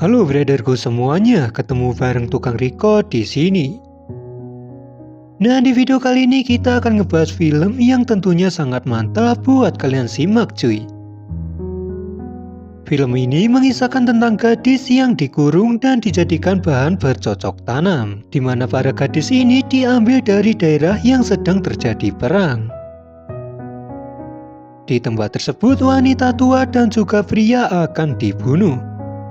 Halo brotherku semuanya, ketemu bareng tukang record di sini. Nah, di video kali ini kita akan ngebahas film yang tentunya sangat mantap buat kalian simak cuy. Film ini mengisahkan tentang gadis yang dikurung dan dijadikan bahan bercocok tanam, di mana para gadis ini diambil dari daerah yang sedang terjadi perang. Di tempat tersebut wanita tua dan juga pria akan dibunuh.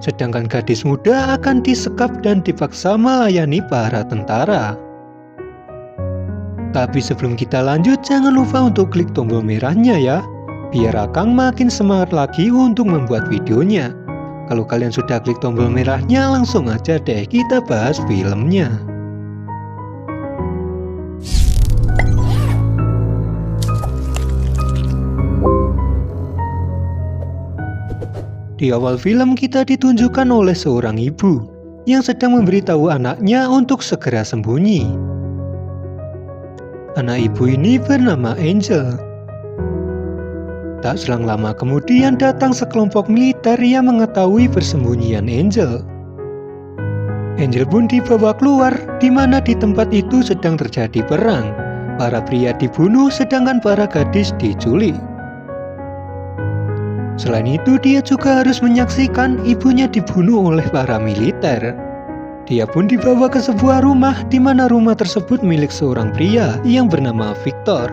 Sedangkan gadis muda akan disekap dan dipaksa melayani para tentara. Tapi sebelum kita lanjut, jangan lupa untuk klik tombol merahnya ya, biar Akang makin semangat lagi untuk membuat videonya. Kalau kalian sudah klik tombol merahnya, langsung aja deh kita bahas filmnya. Di awal film kita ditunjukkan oleh seorang ibu yang sedang memberitahu anaknya untuk segera sembunyi. Anak ibu ini bernama Angel. Tak selang lama kemudian datang sekelompok militer yang mengetahui persembunyian Angel. Angel pun dibawa keluar, di mana di tempat itu sedang terjadi perang. Para pria dibunuh sedangkan para gadis diculik. Selain itu, dia juga harus menyaksikan ibunya dibunuh oleh para militer. Dia pun dibawa ke sebuah rumah, di mana rumah tersebut milik seorang pria yang bernama Victor.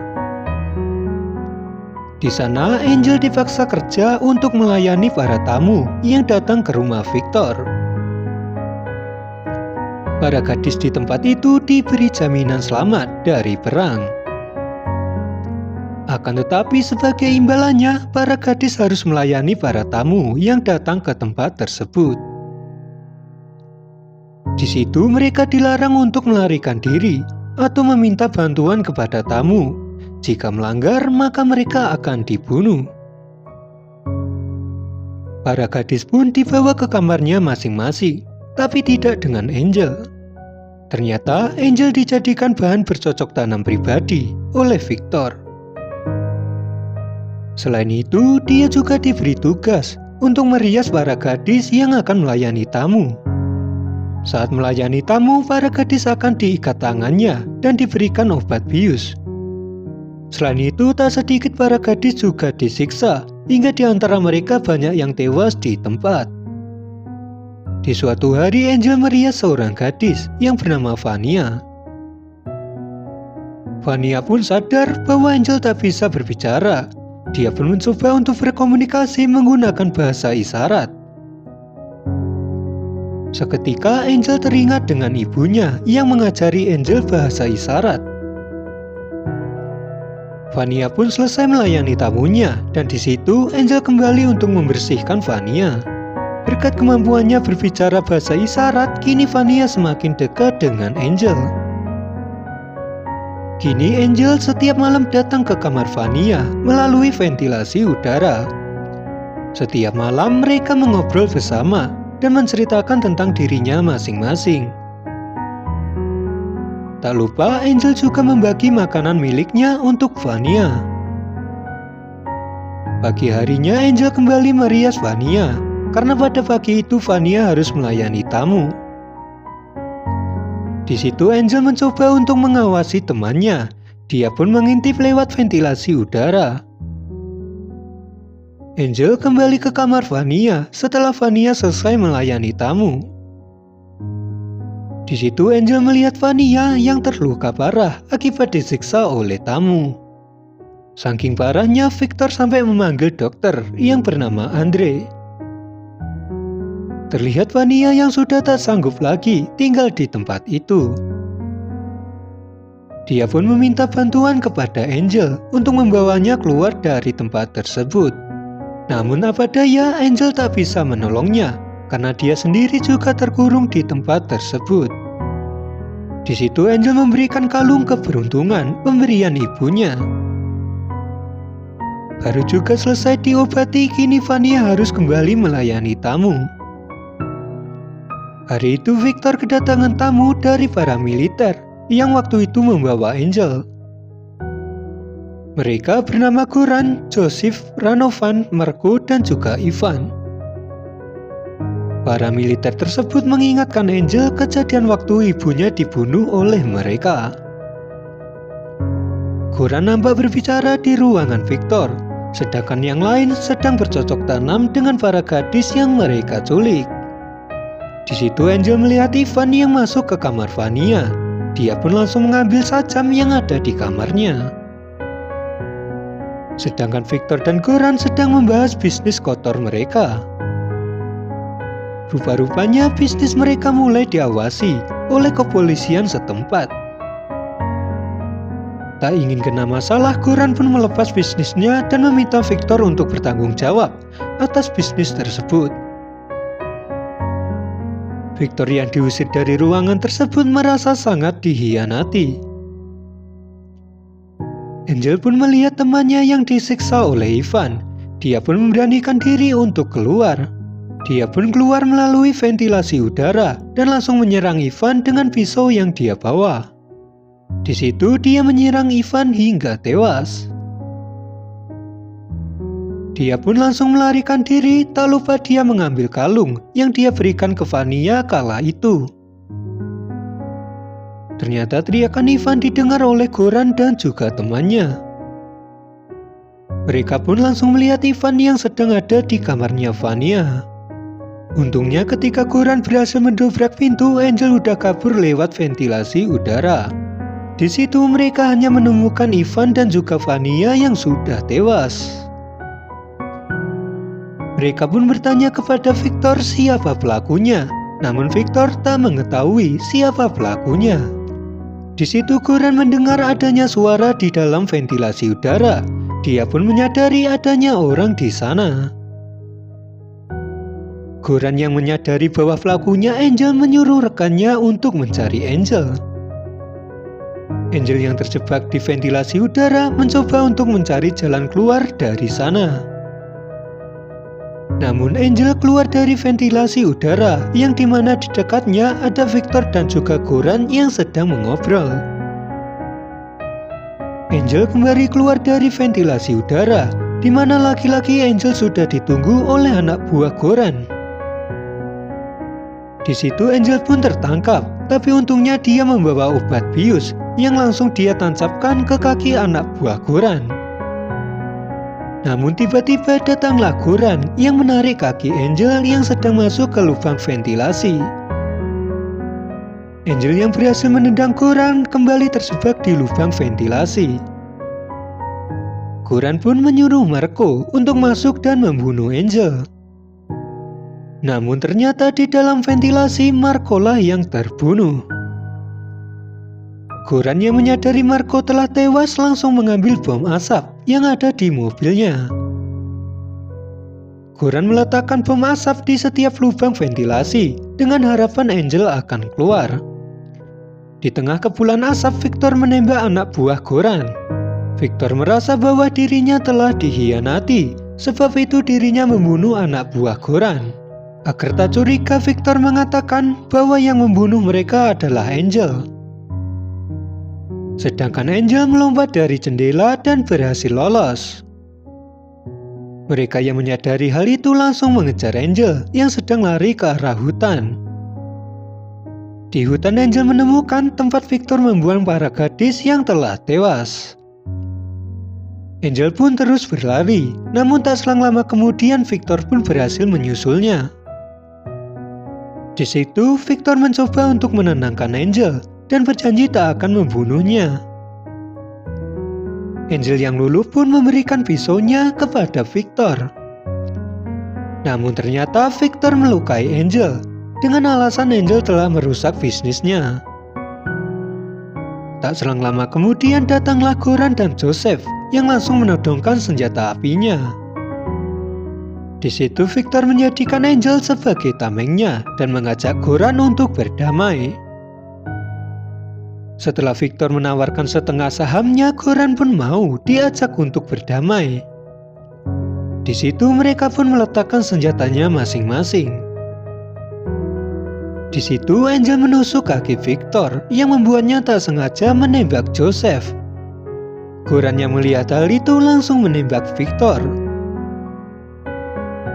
Di sana, Angel dipaksa kerja untuk melayani para tamu yang datang ke rumah Victor. Para gadis di tempat itu diberi jaminan selamat dari perang. Akan tetapi sebagai imbalannya, para gadis harus melayani para tamu yang datang ke tempat tersebut. Di situ mereka dilarang untuk melarikan diri atau meminta bantuan kepada tamu. Jika melanggar, maka mereka akan dibunuh. Para gadis pun dibawa ke kamarnya masing-masing, tapi tidak dengan Angel. Ternyata Angel dijadikan bahan bercocok tanam pribadi oleh Victor. Selain itu, dia juga diberi tugas untuk merias para gadis yang akan melayani tamu. Saat melayani tamu, para gadis akan diikat tangannya dan diberikan obat bius. Selain itu, tak sedikit para gadis juga disiksa, hingga di antara mereka banyak yang tewas di tempat. Di suatu hari, Angel merias seorang gadis yang bernama Vania. Vania pun sadar bahwa Angel tak bisa berbicara. Dia pun mencoba untuk berkomunikasi menggunakan bahasa isyarat. Seketika Angel teringat dengan ibunya yang mengajari Angel bahasa isyarat. Vania pun selesai melayani tamunya, dan di situ Angel kembali untuk membersihkan Vania. Berkat kemampuannya berbicara bahasa isyarat, kini Vania semakin dekat dengan Angel. Kini Angel setiap malam datang ke kamar Vania melalui ventilasi udara. Setiap malam mereka mengobrol bersama dan menceritakan tentang dirinya masing-masing. Tak lupa Angel juga membagi makanan miliknya untuk Vania. Pagi harinya Angel kembali merias Vania, karena pada pagi itu Vania harus melayani tamu. Di situ Angel mencoba untuk mengawasi temannya. Dia pun mengintip lewat ventilasi udara. Angel kembali ke kamar Vania setelah Vania selesai melayani tamu. Di situ Angel melihat Vania yang terluka parah akibat disiksa oleh tamu. Saking parahnya, Victor sampai memanggil dokter yang bernama Andre. Terlihat Vania yang sudah tak sanggup lagi tinggal di tempat itu. Dia pun meminta bantuan kepada Angel untuk membawanya keluar dari tempat tersebut. Namun apa daya, Angel tak bisa menolongnya karena dia sendiri juga terkurung di tempat tersebut. Di situ Angel memberikan kalung keberuntungan pemberian ibunya. Baru juga selesai diobati, kini Vania harus kembali melayani tamu. Hari itu Victor kedatangan tamu dari para militer yang waktu itu membawa Angel. Mereka bernama Goran, Joseph, Ranovan, Marco, dan juga Ivan. Para militer tersebut mengingatkan Angel kejadian waktu ibunya dibunuh oleh mereka. Goran nampak berbicara di ruangan Victor, sedangkan yang lain sedang bercocok tanam dengan para gadis yang mereka culik. Di situ Angel melihat Ivan yang masuk ke kamar Vania. Dia pun langsung mengambil sajam yang ada di kamarnya. Sedangkan Victor dan Goran sedang membahas bisnis kotor mereka. Rupa-rupanya bisnis mereka mulai diawasi oleh kepolisian setempat. Tak ingin kena masalah, Goran pun melepas bisnisnya dan meminta Victor untuk bertanggung jawab atas bisnis tersebut. Victor yang diusir dari ruangan tersebut merasa sangat dihianati. Angel pun melihat temannya yang disiksa oleh Ivan. Dia pun memberanikan diri untuk keluar. Dia pun keluar melalui ventilasi udara dan langsung menyerang Ivan dengan pisau yang dia bawa. Di situ dia menyerang Ivan hingga tewas. Dia pun langsung melarikan diri, tak lupa dia mengambil kalung yang dia berikan ke Vania kala itu. Ternyata teriakan Ivan didengar oleh Goran dan juga temannya. Mereka pun langsung melihat Ivan yang sedang ada di kamarnya Vania. Untungnya ketika Goran berhasil mendobrak pintu, Angel udah kabur lewat ventilasi udara. Di situ mereka hanya menemukan Ivan dan juga Vania yang sudah tewas. Mereka pun bertanya kepada Victor siapa pelakunya, namun Victor tak mengetahui siapa pelakunya. Di situ Goran mendengar adanya suara di dalam ventilasi udara. Dia pun menyadari adanya orang di sana. Goran yang menyadari bahwa pelakunya Angel menyuruh rekannya untuk mencari Angel. Angel yang terjebak di ventilasi udara mencoba untuk mencari jalan keluar dari sana. Namun Angel keluar dari ventilasi udara yang dimana di dekatnya ada Victor dan juga Goran yang sedang mengobrol. Angel kembali keluar dari ventilasi udara, di mana laki-laki Angel sudah ditunggu oleh anak buah Goran. Di situ Angel pun tertangkap, tapi untungnya dia membawa obat bius yang langsung dia tancapkan ke kaki anak buah Goran. Namun tiba-tiba datanglah Goran yang menarik kaki Angel yang sedang masuk ke lubang ventilasi. Angel yang berhasil menendang Goran kembali terjebak di lubang ventilasi. Goran pun menyuruh Marco untuk masuk dan membunuh Angel. Namun ternyata di dalam ventilasi Marco lah yang terbunuh. Goran yang menyadari Marco telah tewas langsung mengambil bom asap yang ada di mobilnya. Goran meletakkan bom asap di setiap lubang ventilasi dengan harapan Angel akan keluar. Di tengah kepulan asap, Victor menembak anak buah Goran. Victor merasa bahwa dirinya telah dihianati, sebab itu dirinya membunuh anak buah Goran. Agar tak curiga, Victor mengatakan bahwa yang membunuh mereka adalah Angel. Sedangkan Angel melompat dari jendela dan berhasil lolos. Mereka yang menyadari hal itu langsung mengejar Angel yang sedang lari ke arah hutan. Di hutan Angel menemukan tempat Victor membuang para gadis yang telah tewas. Angel pun terus berlari, namun tak selang lama kemudian Victor pun berhasil menyusulnya. Di situ Victor mencoba untuk menenangkan Angel dan berjanji tak akan membunuhnya. Angel yang luluh pun memberikan pisaunya kepada Victor. Namun ternyata Victor melukai Angel dengan alasan Angel telah merusak bisnisnya. Tak selang lama kemudian datanglah Goran dan Joseph yang langsung menodongkan senjata apinya. Di situ Victor menjadikan Angel sebagai tamengnya dan mengajak Goran untuk berdamai. Setelah Victor menawarkan setengah sahamnya, Goran pun mau diajak untuk berdamai. Di situ mereka pun meletakkan senjatanya masing-masing. Di situ Angel menusuk kaki Victor yang membuatnya tak sengaja menembak Joseph. Goran yang melihat hal itu langsung menembak Victor.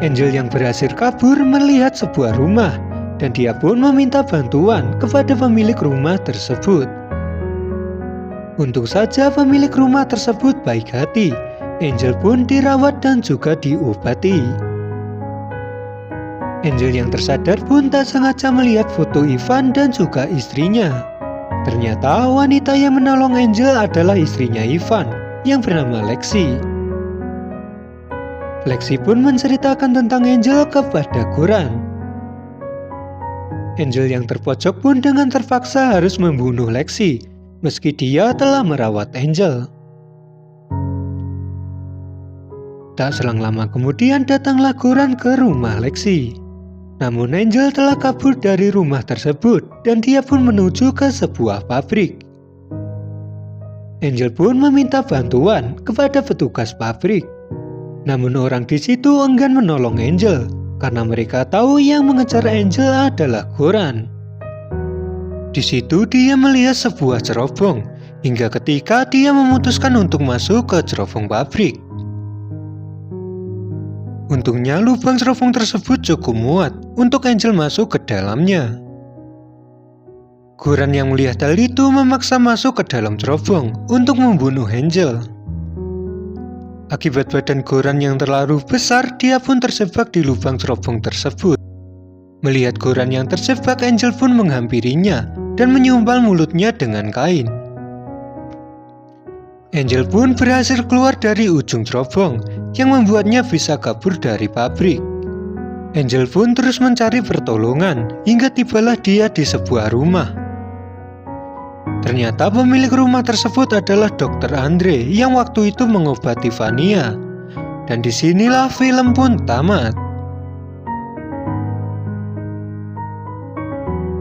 Angel yang berhasil kabur melihat sebuah rumah dan dia pun meminta bantuan kepada pemilik rumah tersebut. Untung saja pemilik rumah tersebut baik hati. Angel pun dirawat dan juga diobati. Angel yang tersadar pun tak sengaja melihat foto Ivan dan juga istrinya. Ternyata wanita yang menolong Angel adalah istrinya Ivan yang bernama Lexi. Lexi pun menceritakan tentang Angel kepada Goran. Angel yang terpojok pun dengan terpaksa harus membunuh Lexi, meski dia telah merawat Angel. Tak selang lama kemudian datanglah Goran ke rumah Lexi. Namun Angel telah kabur dari rumah tersebut dan dia pun menuju ke sebuah pabrik. Angel pun meminta bantuan kepada petugas pabrik. Namun orang di situ enggan menolong Angel karena mereka tahu yang mengejar Angel adalah Goran. Di situ dia melihat sebuah cerobong hingga ketika dia memutuskan untuk masuk ke cerobong pabrik. Untungnya lubang cerobong tersebut cukup muat untuk Angel masuk ke dalamnya. Goran yang melihat hal itu memaksa masuk ke dalam cerobong untuk membunuh Angel. Akibat badan Goran yang terlalu besar, dia pun terjebak di lubang cerobong tersebut. Melihat Goran yang terjebak, Angel pun menghampirinya dan menyumpal mulutnya dengan kain. Angel pun berhasil keluar dari ujung cerobong yang membuatnya bisa kabur dari pabrik. Angel pun terus mencari pertolongan hingga tibalah dia di sebuah rumah. Ternyata pemilik rumah tersebut adalah Dr. Andre yang waktu itu mengobati Vania. Dan disinilah film pun tamat.